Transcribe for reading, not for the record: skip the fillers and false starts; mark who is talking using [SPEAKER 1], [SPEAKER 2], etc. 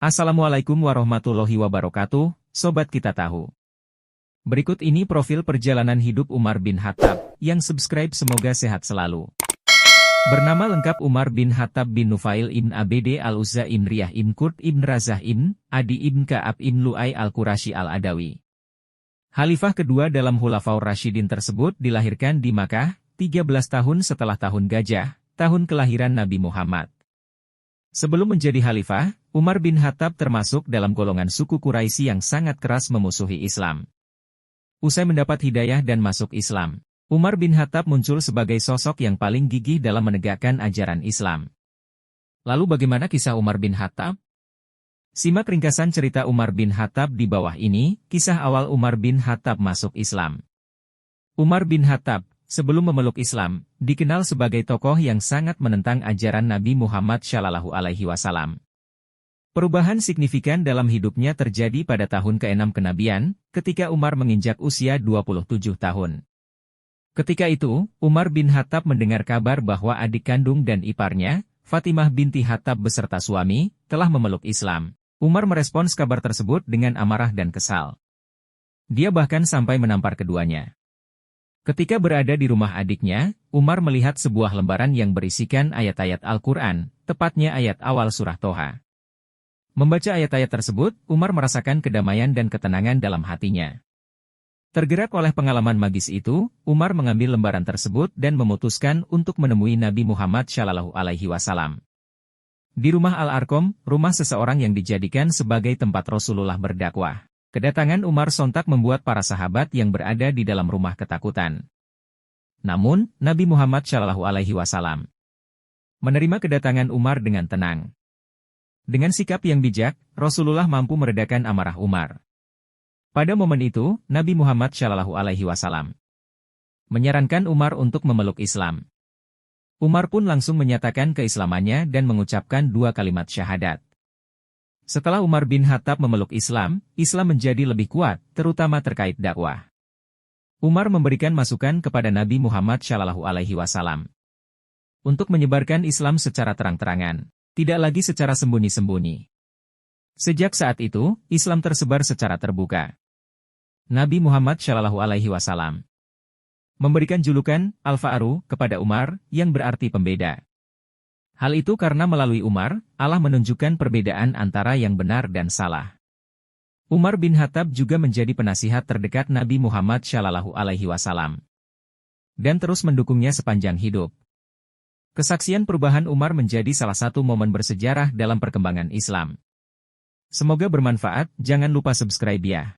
[SPEAKER 1] Assalamualaikum warahmatullahi wabarakatuh, Sobat Kita Tahu. Berikut ini profil perjalanan hidup Umar bin Khattab, yang subscribe semoga sehat selalu. Bernama lengkap Umar bin Khattab bin Nufail ibn Abd al-Uzza ibn Riyah ibn Qurt ibn Razah ibn Adi ibn Ka'ab ibn Lu'ay al-Qurashi al-Adawi. Khalifah kedua dalam Khulafaur Rasyidin tersebut dilahirkan di Makkah, 13 tahun setelah tahun Gajah, tahun kelahiran Nabi Muhammad. Sebelum menjadi khalifah, Umar bin Khattab termasuk dalam golongan suku Quraisy yang sangat keras memusuhi Islam. Usai mendapat hidayah dan masuk Islam, Umar bin Khattab muncul sebagai sosok yang paling gigih dalam menegakkan ajaran Islam. Lalu bagaimana kisah Umar bin Khattab? Simak ringkasan cerita Umar bin Khattab di bawah ini, kisah awal Umar bin Khattab masuk Islam. Umar bin Khattab, sebelum memeluk Islam, dikenal sebagai tokoh yang sangat menentang ajaran Nabi Muhammad SAW. Perubahan signifikan dalam hidupnya terjadi pada tahun ke-6 kenabian, ketika Umar menginjak usia 27 tahun. Ketika itu, Umar bin Khattab mendengar kabar bahwa adik kandung dan iparnya, Fatimah binti Khattab beserta suami, telah memeluk Islam. Umar merespons kabar tersebut dengan amarah dan kesal. Dia bahkan sampai menampar keduanya. Ketika berada di rumah adiknya, Umar melihat sebuah lembaran yang berisikan ayat-ayat Al-Quran, tepatnya ayat awal surah Toha. Membaca ayat-ayat tersebut, Umar merasakan kedamaian dan ketenangan dalam hatinya. Tergerak oleh pengalaman magis itu, Umar mengambil lembaran tersebut dan memutuskan untuk menemui Nabi Muhammad SAW. Di rumah Al-Arqam, rumah seseorang yang dijadikan sebagai tempat Rasulullah berdakwah. Kedatangan Umar sontak membuat para sahabat yang berada di dalam rumah ketakutan. Namun, Nabi Muhammad SAW menerima kedatangan Umar dengan tenang. Dengan sikap yang bijak, Rasulullah mampu meredakan amarah Umar. Pada momen itu, Nabi Muhammad SAW menyarankan Umar untuk memeluk Islam. Umar pun langsung menyatakan keislamannya dan mengucapkan 2 kalimat syahadat. Setelah Umar bin Khattab memeluk Islam, Islam menjadi lebih kuat, terutama terkait dakwah. Umar memberikan masukan kepada Nabi Muhammad SAW untuk menyebarkan Islam secara terang-terangan, tidak lagi secara sembunyi-sembunyi. Sejak saat itu, Islam tersebar secara terbuka. Nabi Muhammad SAW memberikan julukan Al-Fa'ru kepada Umar, yang berarti pembeda. Hal itu karena melalui Umar, Allah menunjukkan perbedaan antara yang benar dan salah. Umar bin Khattab juga menjadi penasihat terdekat Nabi Muhammad SAW dan terus mendukungnya sepanjang hidup. Kesaksian perubahan Umar menjadi salah satu momen bersejarah dalam perkembangan Islam. Semoga bermanfaat, jangan lupa subscribe ya.